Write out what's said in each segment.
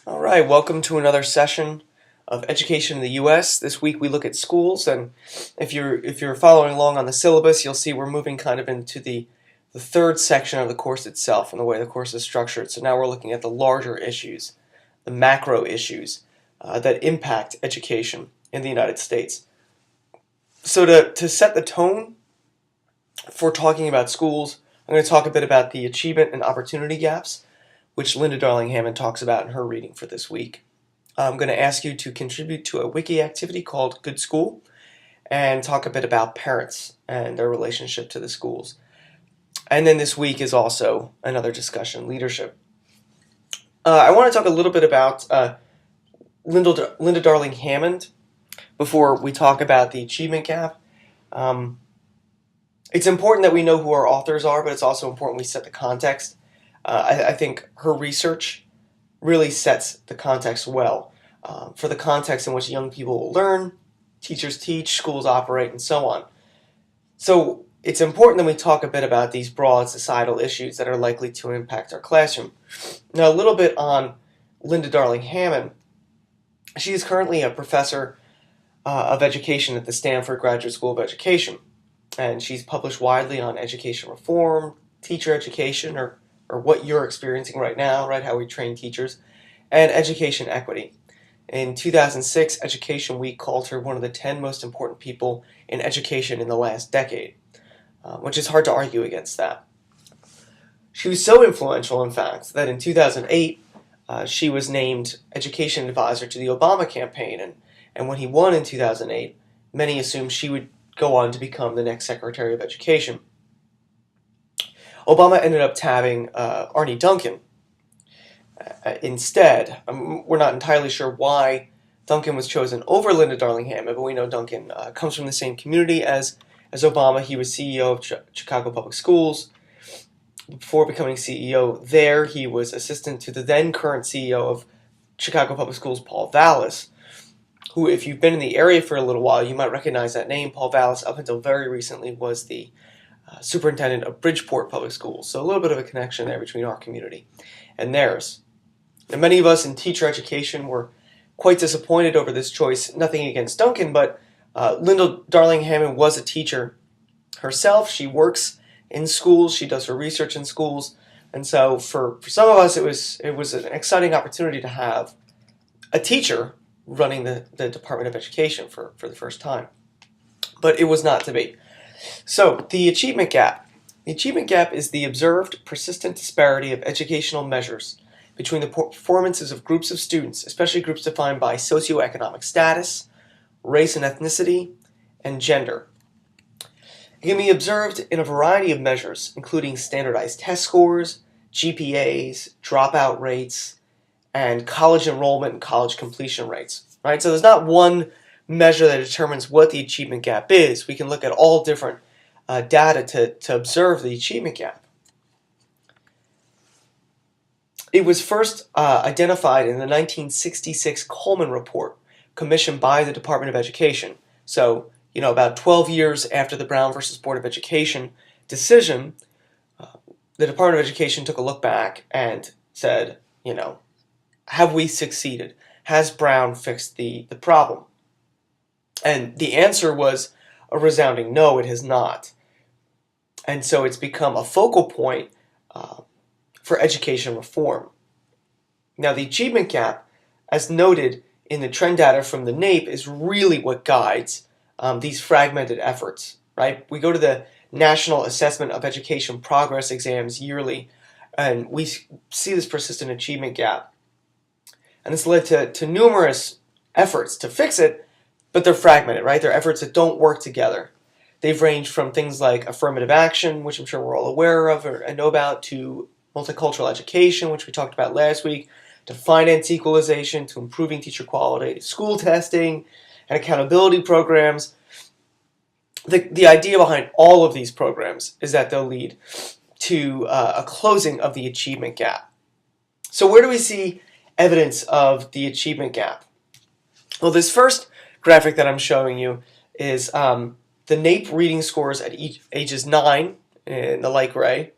All right, welcome to another session of Education in the U.S. This week we look at schools, and if you're following along on the syllabus, you'll see we're moving kind of into the third section of the course itself and the way the course is structured. So now we're looking at the larger issues, the macro issues that impact education in the United States. So to set the tone for talking about schools, I'm going to talk a bit about the achievement and opportunity gaps, which Linda Darling-Hammond talks about in her reading for this week. I'm going to ask you to contribute to a wiki activity called Good School and talk a bit about parents and their relationship to the schools. And then this week is also another discussion, leadership. I want to talk a little bit about Linda Darling-Hammond before we talk about the achievement gap. It's important that we know who our authors are, but it's also important we set the context. I think her research really sets the context well for the context in which young people will learn, teachers teach, schools operate, and so on. So it's important that we talk a bit about these broad societal issues that are likely to impact our classroom. Now, a little bit on Linda Darling-Hammond. She is currently a professor of education at the Stanford Graduate School of Education, and she's published widely on education reform, teacher education, or what you're experiencing right now, right, how we train teachers, and education equity. In 2006, Education Week called her one of the 10 most important people in education in the last decade, which is hard to argue against that. She was so influential, in fact, that in 2008, she was named education advisor to the Obama campaign, and when he won in 2008, many assumed she would go on to become the next Secretary of Education. Obama ended up tabbing Arne Duncan instead. We're not entirely sure why Duncan was chosen over Linda Darling-Hammond, but we know Duncan comes from the same community as Obama. He was CEO of Chicago Public Schools. Before becoming CEO there, he was assistant to the then current CEO of Chicago Public Schools, Paul Vallas, who, if you've been in the area for a little while, you might recognize that name. Paul Vallas, up until very recently, was the superintendent of Bridgeport Public Schools. So a little bit of a connection there between our community and theirs. And many of us in teacher education were quite disappointed over this choice. Nothing against Duncan, but Linda Darling-Hammond was a teacher herself. She works in schools. She does her research in schools. And so for some of us, it was an exciting opportunity to have a teacher running the Department of Education for the first time. But it was not to be. So, the achievement gap. The achievement gap is the observed, persistent disparity of educational measures between the performances of groups of students, especially groups defined by socioeconomic status, race and ethnicity, and gender. It can be observed in a variety of measures, including standardized test scores, GPAs, dropout rates, and college enrollment and college completion rates. Right? So there's not one measure that determines what the achievement gap is. We can look at all different data to observe the achievement gap. It was first identified in the 1966 Coleman Report, commissioned by the Department of Education. So, about 12 years after the Brown versus Board of Education decision, the Department of Education took a look back and said, have we succeeded? Has Brown fixed the problem? And the answer was a resounding no, it has not. And so it's become a focal point for education reform. Now, the achievement gap, as noted in the trend data from the NAEP, is really what guides these fragmented efforts, right? We go to the National Assessment of Education Progress exams yearly, and we see this persistent achievement gap. And it's led to numerous efforts to fix it, but they're fragmented, right? They're efforts that don't work together. They've ranged from things like affirmative action, which I'm sure we're all aware of and know about, to multicultural education, which we talked about last week, to finance equalization, to improving teacher quality, to school testing, and accountability programs. The idea behind all of these programs is that they'll lead to a closing of the achievement gap. So where do we see evidence of the achievement gap? Well, this first graphic that I'm showing you is the NAEP reading scores at ages 9 in the light gray,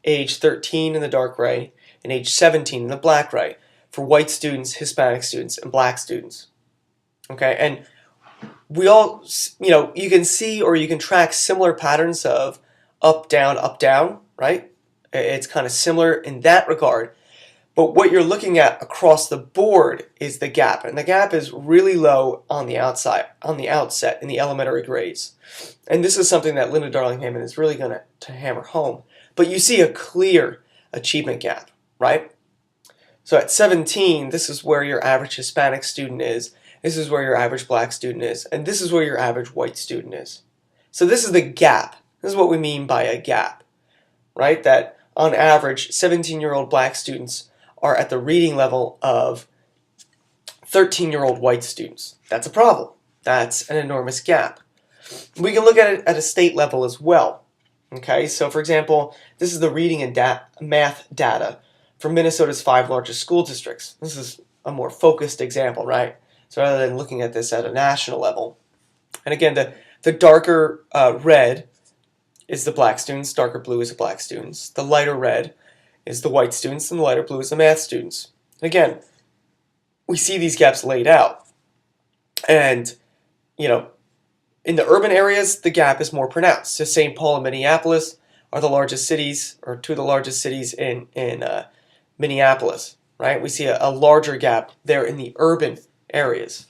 age 13 in the dark gray, and age 17 in the black gray for white students, Hispanic students, and black students. Okay, and we all, you can see or you can track similar patterns of up, down, right? It's kind of similar in that regard. But what you're looking at across the board is the gap, and the gap is really low on the outset in the elementary grades. And this is something that Linda Darling-Hammond is really going to hammer home. But you see a clear achievement gap, right? So at 17, this is where your average Hispanic student is, this is where your average black student is, and this is where your average white student is. So this is the gap. This is what we mean by a gap, right? That on average, 17-year-old black students are at the reading level of 13-year-old white students. That's a problem. That's an enormous gap. We can look at it at a state level as well. Okay, so for example, this is the reading and math data for Minnesota's 5 largest school districts. This is a more focused example, right? So rather than looking at this at a national level. And again, the darker red is the black students, darker blue is the black students. The lighter red is the white students, and the lighter blue is the math students. And again, we see these gaps laid out. And, in the urban areas, the gap is more pronounced. So St. Paul and Minneapolis are the largest cities, or two of the largest cities in Minneapolis, right? We see a larger gap there in the urban areas.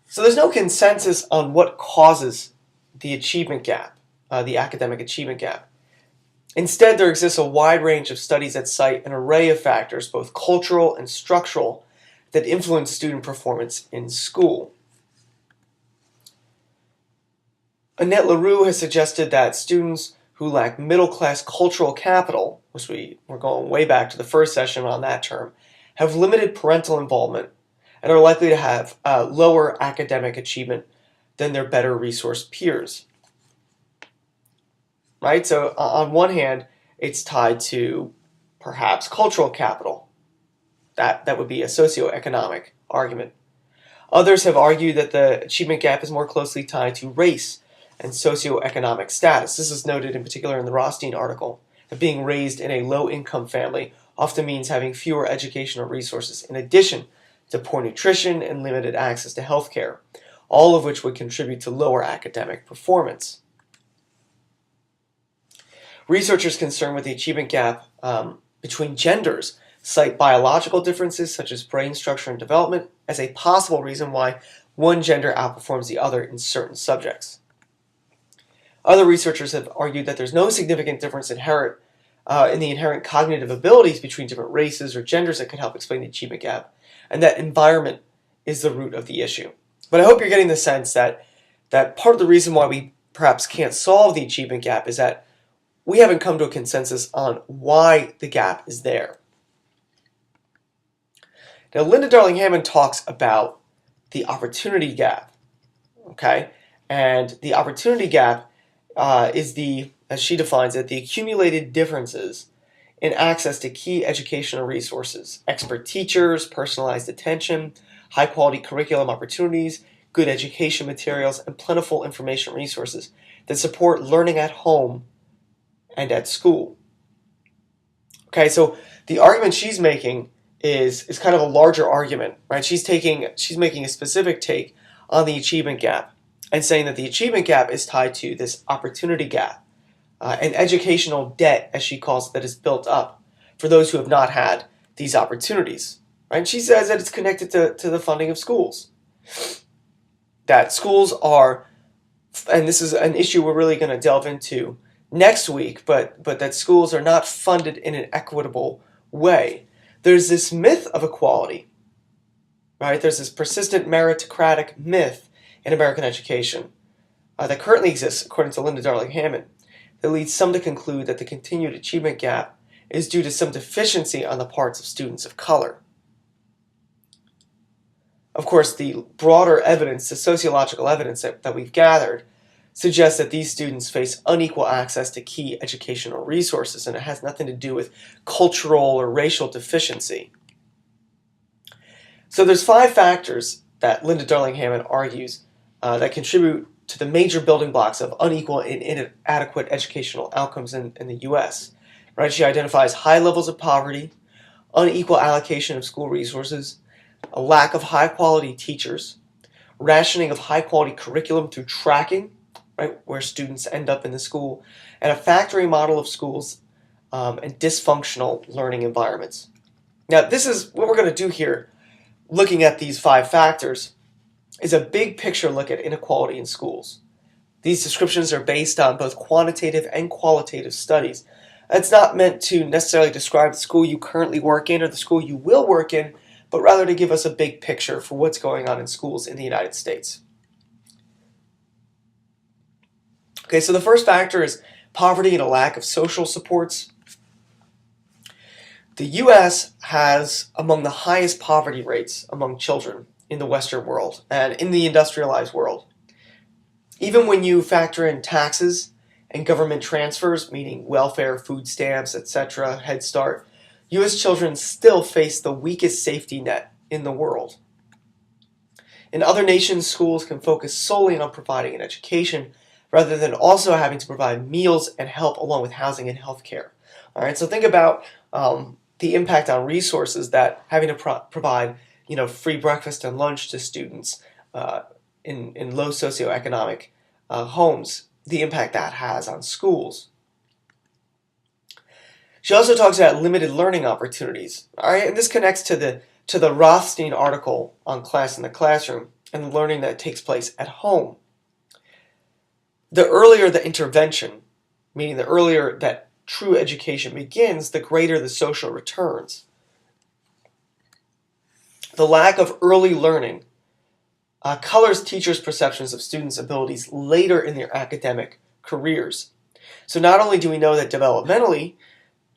So there's no consensus on what causes the achievement gap, the academic achievement gap. Instead, there exists a wide range of studies that cite an array of factors, both cultural and structural, that influence student performance in school. Annette LaRue has suggested that students who lack middle-class cultural capital, which we're going way back to the first session on that term, have limited parental involvement and are likely to have lower academic achievement than their better resourced peers. Right? So on one hand, it's tied to perhaps cultural capital. That would be a socioeconomic argument. Others have argued that the achievement gap is more closely tied to race and socioeconomic status. This is noted in particular in the Rothstein article, that being raised in a low-income family often means having fewer educational resources in addition to poor nutrition and limited access to health care, all of which would contribute to lower academic performance. Researchers concerned with the achievement gap between genders cite biological differences such as brain structure and development as a possible reason why one gender outperforms the other in certain subjects. Other researchers have argued that there's no significant difference in the inherent cognitive abilities between different races or genders that could help explain the achievement gap, and that environment is the root of the issue. But I hope you're getting the sense that part of the reason why we perhaps can't solve the achievement gap is that we haven't come to a consensus on why the gap is there. Now, Linda Darling-Hammond talks about the opportunity gap, okay? And the opportunity gap is as she defines it, the accumulated differences in access to key educational resources, expert teachers, personalized attention, high-quality curriculum opportunities, good education materials, and plentiful information resources that support learning at home and at school. Okay, so the argument she's making is kind of a larger argument, right? She's making a specific take on the achievement gap and saying that the achievement gap is tied to this opportunity gap, an educational debt, as she calls it, that is built up for those who have not had these opportunities. Right? And she says that it's connected to the funding of schools. That schools are, and this is an issue we're really going to delve into next week, but that schools are not funded in an equitable way. There's this myth of equality, right? There's this persistent meritocratic myth in American education that currently exists, according to Linda Darling-Hammond, that leads some to conclude that the continued achievement gap is due to some deficiency on the parts of students of color. Of course, the broader evidence, the sociological evidence that we've gathered, suggests that these students face unequal access to key educational resources, and it has nothing to do with cultural or racial deficiency. So there's 5 factors that Linda Darling-Hammond argues that contribute to the major building blocks of unequal and inadequate educational outcomes in the U.S. right? She identifies high levels of poverty, unequal allocation of school resources, a lack of high-quality teachers, rationing of high-quality curriculum through tracking, right, where students end up in the school, and a factory model of schools and dysfunctional learning environments. Now, this is what we're going to do here, looking at these 5 factors, is a big picture look at inequality in schools. These descriptions are based on both quantitative and qualitative studies. It's not meant to necessarily describe the school you currently work in or the school you will work in, but rather to give us a big picture for what's going on in schools in the United States. Okay, so the first factor is poverty and a lack of social supports. The U.S. has among the highest poverty rates among children in the Western world and in the industrialized world. Even when you factor in taxes and government transfers, meaning welfare, food stamps, etc., Head Start, U.S. children still face the weakest safety net in the world. In other nations, schools can focus solely on providing an education rather than also having to provide meals and help along with housing and health care. All right, so think about the impact on resources that having to provide free breakfast and lunch to students in low socioeconomic homes, the impact that has on schools. She also talks about limited learning opportunities. All right, and this connects to the Rothstein article on class in the classroom and the learning that takes place at home. The earlier the intervention, meaning the earlier that true education begins, the greater the social returns. The lack of early learning colors teachers' perceptions of students' abilities later in their academic careers. So not only do we know that developmentally,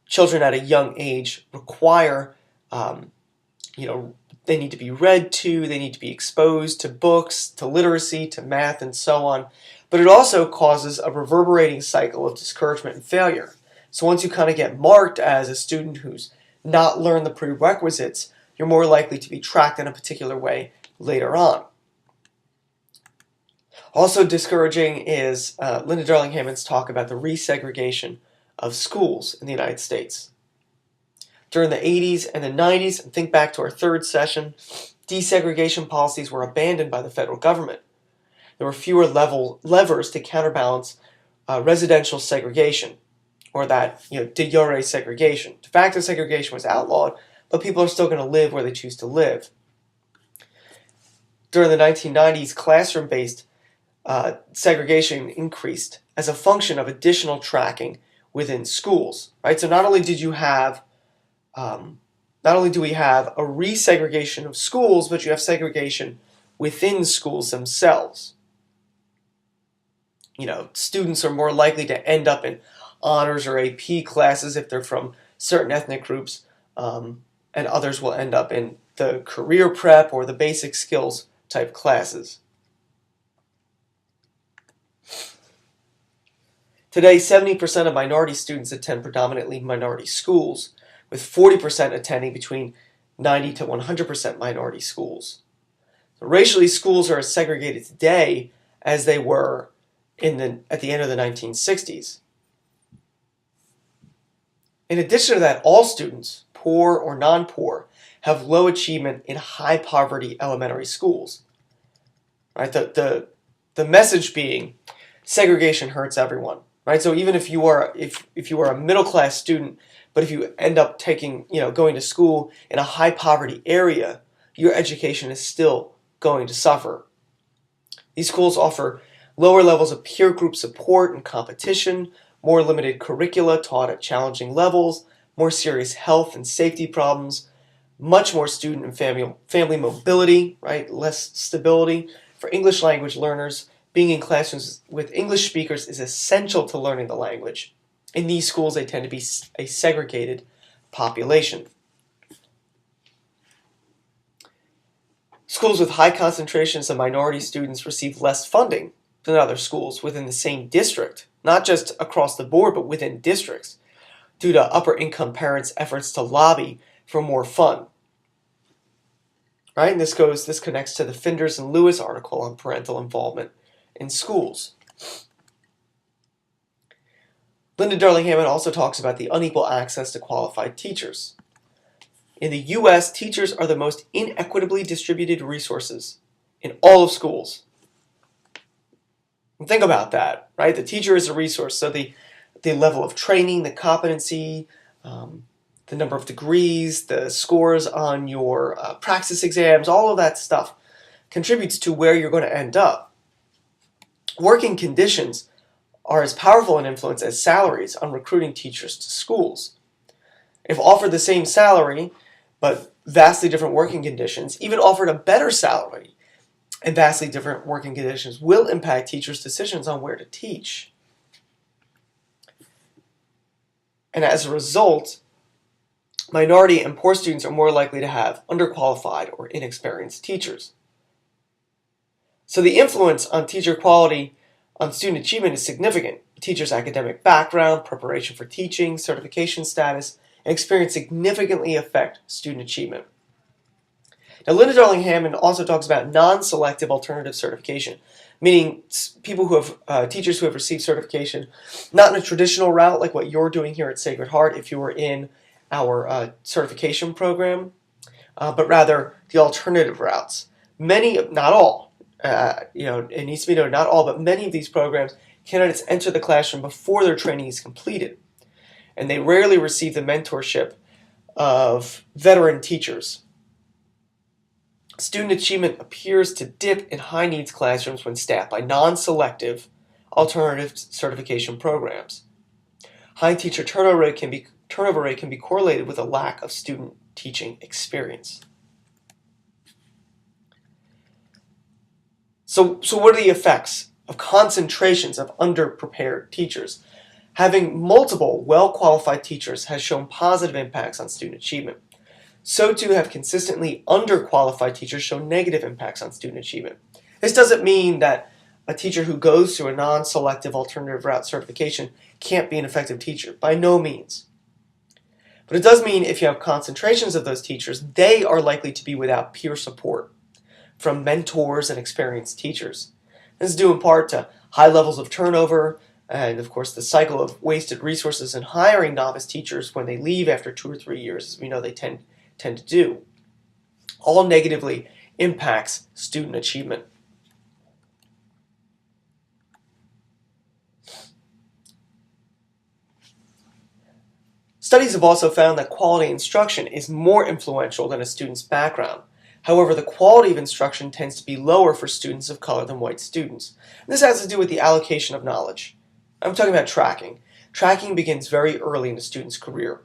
children at a young age require, they need to be read to, they need to be exposed to books, to literacy, to math, and so on. But it also causes a reverberating cycle of discouragement and failure. So once you kind of get marked as a student who's not learned the prerequisites, you're more likely to be tracked in a particular way later on. Also discouraging is Linda Darling-Hammond's talk about the resegregation of schools in the United States. During the 80s and the 90s, and think back to our third session, desegregation policies were abandoned by the federal government. There were fewer levers to counterbalance residential segregation, or that de jure segregation. De facto segregation was outlawed, but people are still going to live where they choose to live. During the 1990s, classroom-based segregation increased as a function of additional tracking within schools. Right, so not only do we have a resegregation of schools, but you have segregation within schools themselves. Students are more likely to end up in honors or AP classes if they're from certain ethnic groups, and others will end up in the career prep or the basic skills type classes. Today, 70% of minority students attend predominantly minority schools, with 40% attending between 90 to 100% minority schools. So racially, schools are as segregated today as they were at the end of the 1960s. In addition to that, all students, poor or non-poor, have low achievement in high poverty elementary schools. Right? The message being segregation hurts everyone. Right? So even if you are a middle class student, but if you end up going to school in a high poverty area, your education is still going to suffer. These schools offer lower levels of peer group support and competition, more limited curricula taught at challenging levels, more serious health and safety problems, much more student and family mobility, right? Less stability. For English language learners, being in classrooms with English speakers is essential to learning the language. In these schools, they tend to be a segregated population. Schools with high concentrations of minority students receive less funding than other schools within the same district, not just across the board, but within districts, due to upper-income parents' efforts to lobby for more fund. Right? And this connects to the Finders and Lewis article on parental involvement in schools. Linda Darling-Hammond also talks about the unequal access to qualified teachers. In the U.S., teachers are the most inequitably distributed resources in all of schools. And think about that, right? The teacher is a resource, so the level of training, the competency, the number of degrees, the scores on your praxis exams, all of that stuff contributes to where you're going to end up. Working conditions are as powerful an influence as salaries on recruiting teachers to schools. If offered the same salary, but vastly different working conditions, even offered a better salary and vastly different working conditions, will impact teachers' decisions on where to teach. And as a result, minority and poor students are more likely to have underqualified or inexperienced teachers. So the influence on teacher quality on student achievement is significant. A teacher's academic background, preparation for teaching, certification status, and experience significantly affect student achievement. Now, Linda Darling-Hammond also talks about non-selective alternative certification, meaning people who have teachers who have received certification not in a traditional route like what you're doing here at Sacred Heart if you were in our certification program, but rather the alternative routes. Many, not all, it needs to be noted, not all, but many of these programs, candidates enter the classroom before their training is completed, and they rarely receive the mentorship of veteran teachers. Student achievement appears to dip in high-needs classrooms when staffed by non-selective alternative certification programs. High teacher turnover rate can be correlated with a lack of student teaching experience. So what are the effects of concentrations of underprepared teachers? Having multiple well-qualified teachers has shown positive impacts on student achievement. So too have consistently underqualified teachers shown negative impacts on student achievement. This doesn't mean that a teacher who goes through a non-selective alternative route certification can't be an effective teacher. By no means. But it does mean if you have concentrations of those teachers, they are likely to be without peer support from mentors and experienced teachers. This is due in part to high levels of turnover and, of course, the cycle of wasted resources in hiring novice teachers when they leave after 2 or 3 years, as we know they tend to do. All negatively impacts student achievement. Studies have also found that quality instruction is more influential than a student's background. However, the quality of instruction tends to be lower for students of color than white students. And this has to do with the allocation of knowledge. I'm talking about tracking. Tracking begins very early in a student's career.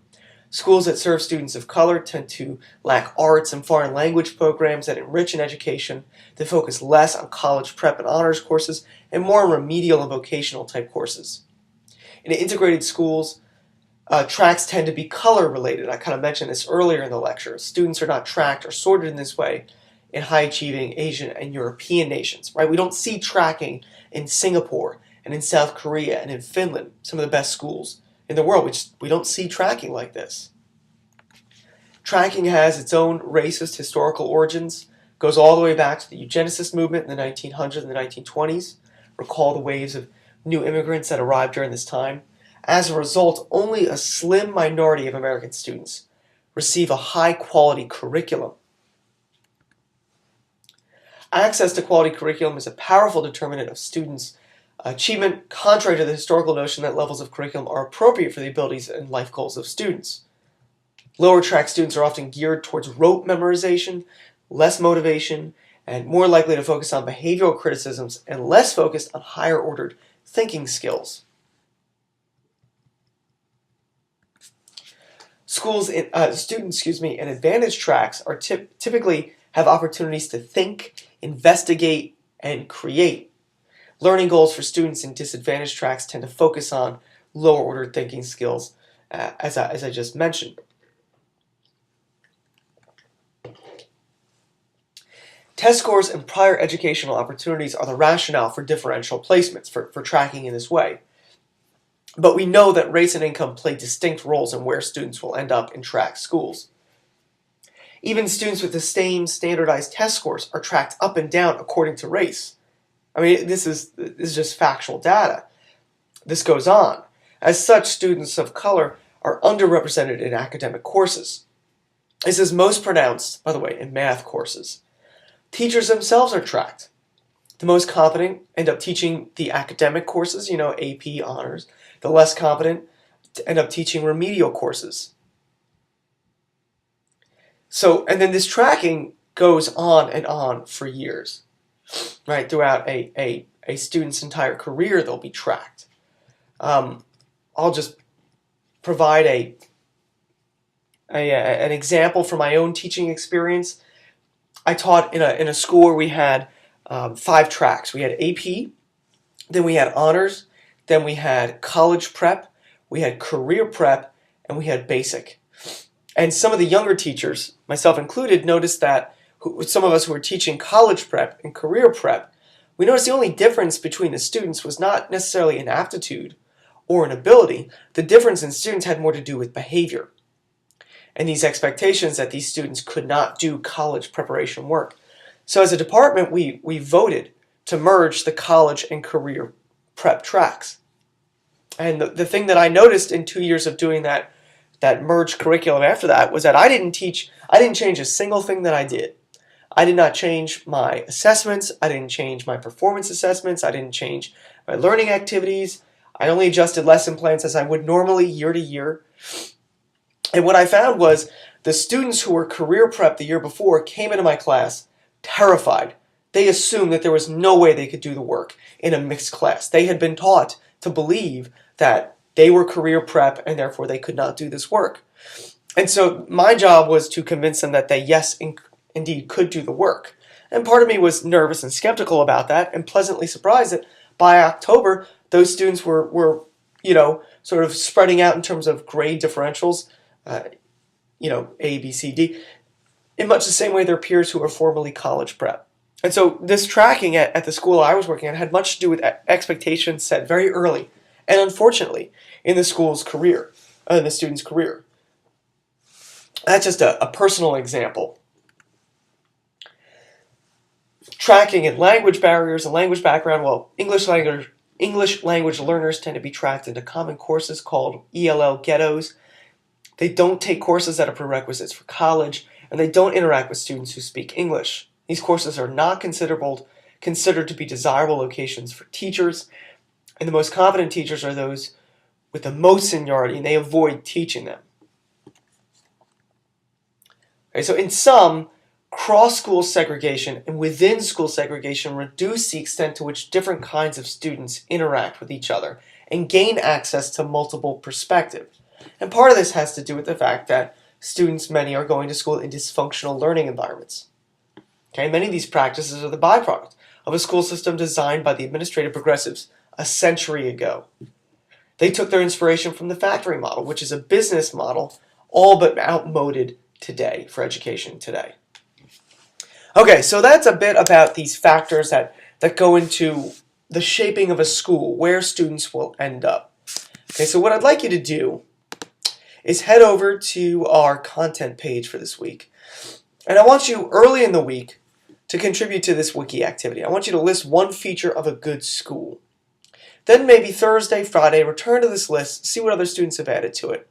Schools that serve students of color tend to lack arts and foreign language programs that enrich in education. They focus less on college prep and honors courses and more on remedial and vocational type courses. In integrated schools, tracks tend to be color related. I kind of mentioned this earlier in the lecture. Students are not tracked or sorted in this way in high achieving Asian and European nations, right? We don't see tracking in Singapore and in South Korea and in Finland, some of the best schools in the world. We don't see tracking like this. Tracking has its own racist historical origins, goes all the way back to the eugenicist movement in the 1900s and the 1920s. Recall the waves of new immigrants that arrived during this time. As a result, only a slim minority of American students receive a high-quality curriculum. Access to quality curriculum is a powerful determinant of students' achievement, contrary to the historical notion that levels of curriculum are appropriate for the abilities and life goals of students. Lower track students are often geared towards rote memorization, less motivation, and more likely to focus on behavioral criticisms and less focused on higher-ordered thinking skills. Students in advantage tracks are typically have opportunities to think, investigate, and create. Learning goals for students in disadvantaged tracks tend to focus on lower-order thinking skills, as I just mentioned. Test scores and prior educational opportunities are the rationale for differential placements, for tracking in this way. But we know that race and income play distinct roles in where students will end up in track schools. Even students with the same standardized test scores are tracked up and down according to race. I mean, this is just factual data. This goes on. As such, students of color are underrepresented in academic courses. This is most pronounced, by the way, in math courses. Teachers themselves are tracked. The most competent end up teaching the academic courses, AP honors. The less competent end up teaching remedial courses. So, and then this tracking goes on and on for years, right? Throughout a student's entire career, they'll be tracked. I'll just provide an example from my own teaching experience. I taught in a school where we had 5 tracks. We had AP, then we had honors, then we had college prep, we had career prep, and we had basic. And some of the younger teachers, myself included, noticed that some of us who were teaching college prep and career prep, we noticed the only difference between the students was not necessarily in aptitude or in ability. The difference in students had more to do with behavior and these expectations that these students could not do college preparation work. So as a department, we voted to merge the college and career prep tracks. And the thing that I noticed in 2 years of doing that merged curriculum after that was that I didn't change a single thing that I did. I did not change my assessments. I didn't change my performance assessments. I didn't change my learning activities. I only adjusted lesson plans as I would normally year to year. And what I found was the students who were career prep the year before came into my class terrified. They assumed that there was no way they could do the work in a mixed class. They had been taught to believe that they were career prep and therefore they could not do this work. And so my job was to convince them that they, yes, indeed could do the work. And part of me was nervous and skeptical about that and pleasantly surprised that by October, those students were sort of spreading out in terms of grade differentials, A, B, C, D, in much the same way their peers who are formerly college prep. And so this tracking at the school I was working at had much to do with expectations set very early, and unfortunately, in the school's career, in the student's career. That's just a personal example. Tracking and language barriers and language background. Well, English language learners tend to be tracked into common courses called ELL ghettos. They don't take courses that are prerequisites for college, and they don't interact with students who speak English. These courses are not considered to be desirable locations for teachers, and the most competent teachers are those with the most seniority, and they avoid teaching them. Okay, so in sum, cross-school segregation and within-school segregation reduce the extent to which different kinds of students interact with each other and gain access to multiple perspectives. And part of this has to do with the fact that many are going to school in dysfunctional learning environments. Okay, many of these practices are the byproduct of a school system designed by the administrative progressives a century ago. They took their inspiration from the factory model, which is a business model all but outmoded today for education today. Okay, so that's a bit about these factors that go into the shaping of a school, where students will end up. Okay, so what I'd like you to do is head over to our content page for this week. And I want you early in the week to contribute to this wiki activity. I want you to list one feature of a good school. Then maybe Thursday, Friday, return to this list, see what other students have added to it.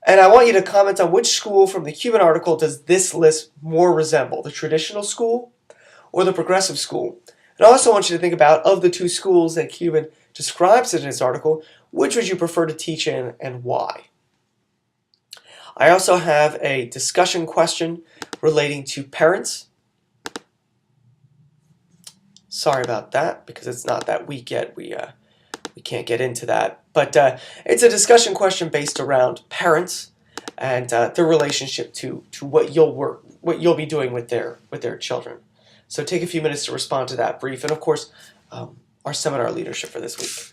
And I want you to comment on which school from the Cuban article does this list more resemble, the traditional school or the progressive school. And I also want you to think about, of the two schools that Cuban describes in his article, which would you prefer to teach in and why? I also have a discussion question relating to parents. Sorry about that, because it's not that week yet. We can't get into that. But it's a discussion question based around parents and their relationship to what you'll be doing with their children. So take a few minutes to respond to that brief, and of course, our seminar leadership for this week.